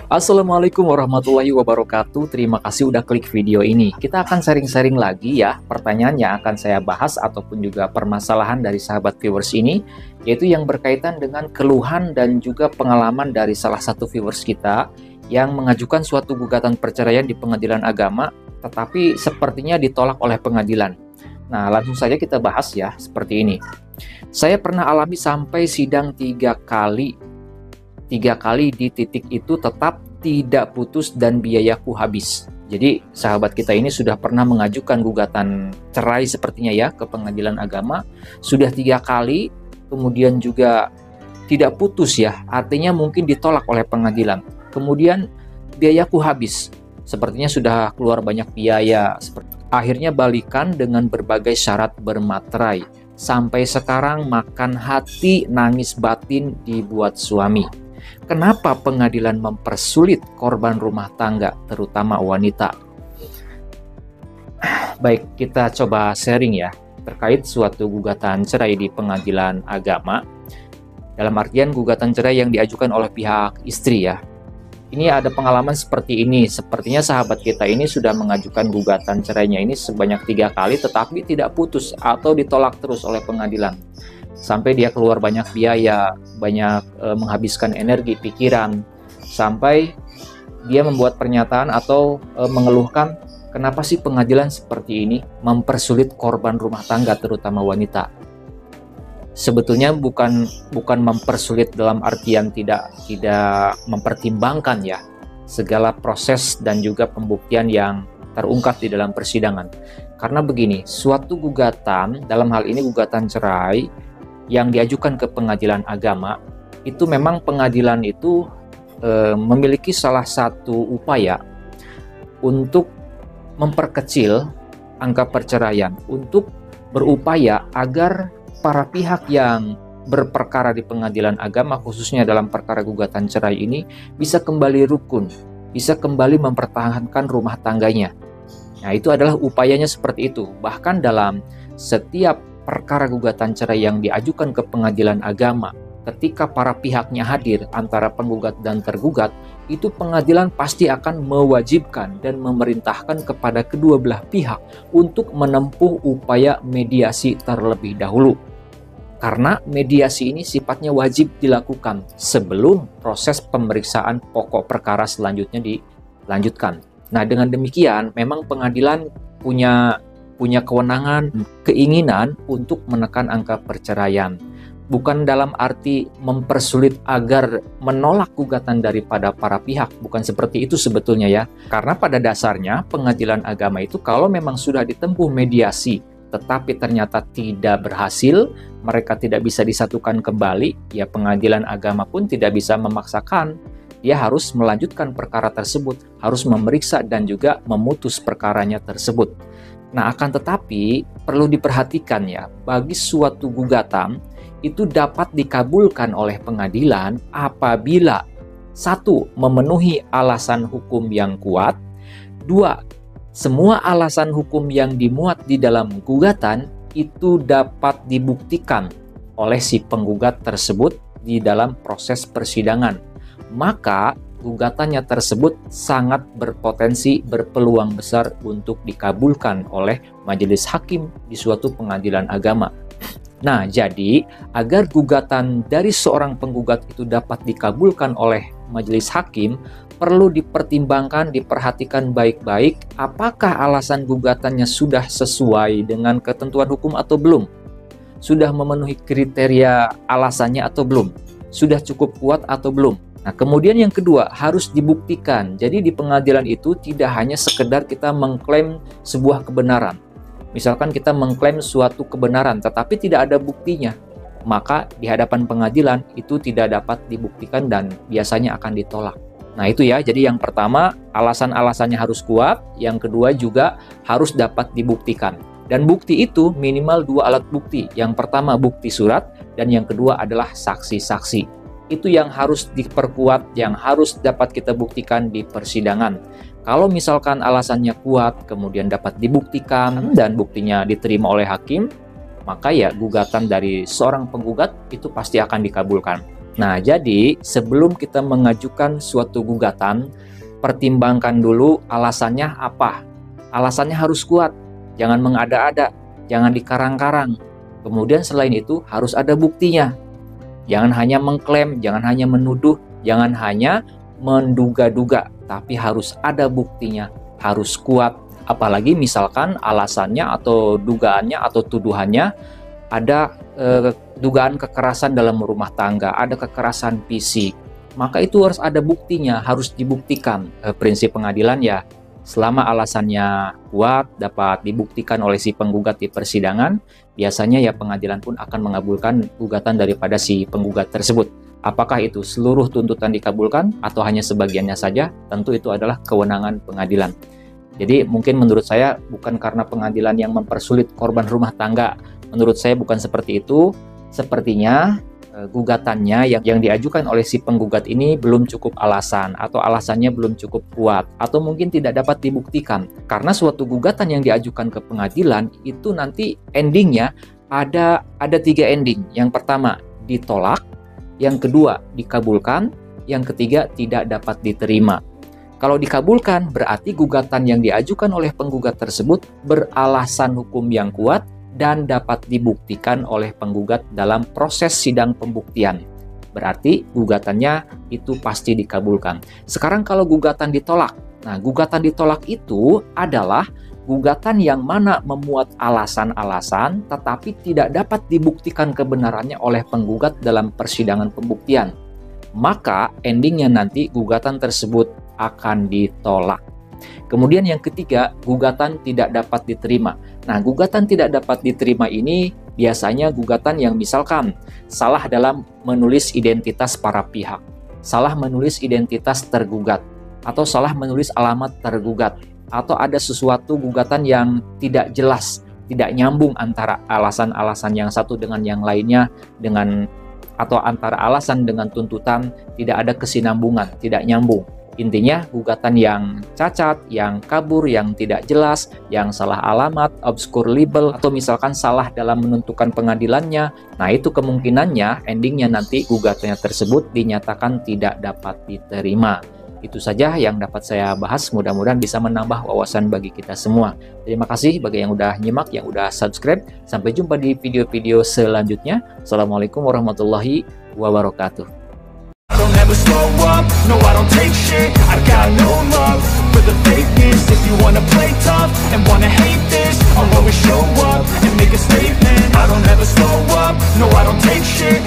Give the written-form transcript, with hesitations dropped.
Assalamualaikum warahmatullahi wabarakatuh. Terima kasih udah klik video ini. Kita akan sharing-sharing lagi ya pertanyaan yang akan saya bahas ataupun juga permasalahan dari sahabat viewers ini, yaitu yang berkaitan dengan keluhan dan juga pengalaman dari salah satu viewers kita yang mengajukan suatu gugatan perceraian di pengadilan agama, tetapi sepertinya ditolak oleh pengadilan. Nah, langsung saja kita bahas ya, seperti ini. Saya pernah alami sampai sidang 3 kali di titik itu tetap tidak putus dan biayaku habis. Jadi sahabat kita ini sudah pernah mengajukan gugatan cerai sepertinya ya ke pengadilan agama, sudah 3 kali, kemudian juga tidak putus ya, artinya mungkin ditolak oleh pengadilan. Kemudian biayaku habis, sepertinya sudah keluar banyak biaya, akhirnya balikan dengan berbagai syarat bermaterai. Sampai sekarang makan hati, nangis batin dibuat suami. Kenapa pengadilan mempersulit korban rumah tangga, terutama wanita? Baik, kita coba sharing ya, terkait suatu gugatan cerai di pengadilan agama. Dalam artian gugatan cerai yang diajukan oleh pihak istri ya. Ini ada pengalaman seperti ini, sepertinya sahabat kita ini sudah mengajukan gugatan cerainya ini sebanyak 3 kali, tetapi tidak putus atau ditolak terus oleh pengadilan. Sampai dia keluar banyak biaya, banyak menghabiskan energi, pikiran, sampai dia membuat pernyataan atau mengeluhkan, kenapa sih pengadilan seperti ini mempersulit korban rumah tangga, terutama wanita. Sebetulnya bukan mempersulit dalam artian tidak mempertimbangkan ya segala proses dan juga pembuktian yang terungkap di dalam persidangan. Karena begini, suatu gugatan, dalam hal ini gugatan cerai yang diajukan ke pengadilan agama, itu memang pengadilan itu memiliki salah satu upaya untuk memperkecil angka perceraian, untuk berupaya agar para pihak yang berperkara di pengadilan agama, khususnya dalam perkara gugatan cerai ini, bisa kembali rukun, bisa kembali mempertahankan rumah tangganya. Nah, itu adalah upayanya seperti itu. Bahkan dalam setiap perkara gugatan cerai yang diajukan ke pengadilan agama, ketika para pihaknya hadir antara penggugat dan tergugat, itu pengadilan pasti akan mewajibkan dan memerintahkan kepada kedua belah pihak untuk menempuh upaya mediasi terlebih dahulu. Karena mediasi ini sifatnya wajib dilakukan sebelum proses pemeriksaan pokok perkara selanjutnya dilanjutkan. Nah, dengan demikian memang pengadilan punya kewenangan, keinginan untuk menekan angka perceraian. Bukan dalam arti mempersulit agar menolak gugatan daripada para pihak, bukan seperti itu sebetulnya ya. Karena pada dasarnya pengadilan agama itu kalau memang sudah ditempuh mediasi, tetapi ternyata tidak berhasil, mereka tidak bisa disatukan kembali, ya pengadilan agama pun tidak bisa memaksakan. Dia harus melanjutkan perkara tersebut, harus memeriksa dan juga memutus perkaranya tersebut. Nah, akan tetapi perlu diperhatikan ya, bagi suatu gugatan itu dapat dikabulkan oleh pengadilan apabila 1. Memenuhi alasan hukum yang kuat, 2. Semua alasan hukum yang dimuat di dalam gugatan itu dapat dibuktikan oleh si penggugat tersebut di dalam proses persidangan. Maka gugatannya tersebut sangat berpotensi, berpeluang besar untuk dikabulkan oleh majelis hakim di suatu pengadilan agama. Nah, jadi agar gugatan dari seorang penggugat itu dapat dikabulkan oleh majelis hakim, perlu dipertimbangkan, diperhatikan baik-baik apakah alasan gugatannya sudah sesuai dengan ketentuan hukum atau belum. Sudah memenuhi kriteria alasannya atau belum. Sudah cukup kuat atau belum. Nah, kemudian yang kedua, harus dibuktikan. Jadi di pengadilan itu tidak hanya sekedar kita mengklaim sebuah kebenaran. Misalkan kita mengklaim suatu kebenaran, tetapi tidak ada buktinya. Maka di hadapan pengadilan itu tidak dapat dibuktikan dan biasanya akan ditolak. Nah itu ya, jadi yang pertama alasan-alasannya harus kuat, yang kedua juga harus dapat dibuktikan. Dan bukti itu minimal 2 alat bukti. Yang pertama bukti surat, dan yang kedua adalah saksi-saksi. Itu yang harus diperkuat, yang harus dapat kita buktikan di persidangan. Kalau misalkan alasannya kuat, kemudian dapat dibuktikan dan buktinya diterima oleh hakim, maka ya gugatan dari seorang penggugat itu pasti akan dikabulkan. Nah, jadi sebelum kita mengajukan suatu gugatan, pertimbangkan dulu alasannya apa. Alasannya harus kuat, jangan mengada-ada, jangan dikarang-karang. Kemudian selain itu harus ada buktinya. Jangan hanya mengklaim, jangan hanya menuduh, jangan hanya menduga-duga, tapi harus ada buktinya, harus kuat. Apalagi misalkan alasannya atau dugaannya atau tuduhannya ada dugaan kekerasan dalam rumah tangga, ada kekerasan fisik, maka itu harus ada buktinya, harus dibuktikan. Prinsip pengadilan ya, selama alasannya kuat, dapat dibuktikan oleh si penggugat di persidangan, biasanya ya pengadilan pun akan mengabulkan gugatan daripada si penggugat tersebut. Apakah itu seluruh tuntutan dikabulkan atau hanya sebagiannya saja? Tentu itu adalah kewenangan pengadilan. Jadi mungkin menurut saya bukan karena pengadilan yang mempersulit korban rumah tangga. Menurut saya bukan seperti itu. Sepertinya gugatannya yang diajukan oleh si penggugat ini belum cukup alasan, atau alasannya belum cukup kuat, atau mungkin tidak dapat dibuktikan. Karena suatu gugatan yang diajukan ke pengadilan itu nanti endingnya ada 3 ending. Yang pertama ditolak, yang kedua dikabulkan, yang ketiga tidak dapat diterima. Kalau dikabulkan berarti gugatan yang diajukan oleh penggugat tersebut beralasan hukum yang kuat dan dapat dibuktikan oleh penggugat dalam proses sidang pembuktian. Berarti gugatannya itu pasti dikabulkan. Sekarang kalau gugatan ditolak. Nah, gugatan ditolak itu adalah gugatan yang mana memuat alasan-alasan tetapi tidak dapat dibuktikan kebenarannya oleh penggugat dalam persidangan pembuktian. Maka endingnya nanti gugatan tersebut akan ditolak. Kemudian yang ketiga, gugatan tidak dapat diterima. Nah, gugatan tidak dapat diterima ini biasanya gugatan yang misalkan salah dalam menulis identitas para pihak, salah menulis identitas tergugat, atau salah menulis alamat tergugat, atau ada sesuatu gugatan yang tidak jelas, tidak nyambung antara alasan-alasan yang satu dengan yang lainnya, atau antara alasan dengan tuntutan tidak ada kesinambungan, tidak nyambung. Intinya gugatan yang cacat, yang kabur, yang tidak jelas, yang salah alamat, obscure libel, atau misalkan salah dalam menentukan pengadilannya. Nah, itu kemungkinannya endingnya nanti gugatannya tersebut dinyatakan tidak dapat diterima. Itu saja yang dapat saya bahas, mudah-mudahan bisa menambah wawasan bagi kita semua. Terima kasih bagi yang udah nyimak, yang udah subscribe. Sampai jumpa di video-video selanjutnya. Assalamualaikum warahmatullahi wabarakatuh. I don't ever slow up, no I don't take shit. I got no love for the fakeness. If you wanna play tough and wanna hate this, I'll always show up and make a statement. I don't ever slow up, no I don't take shit.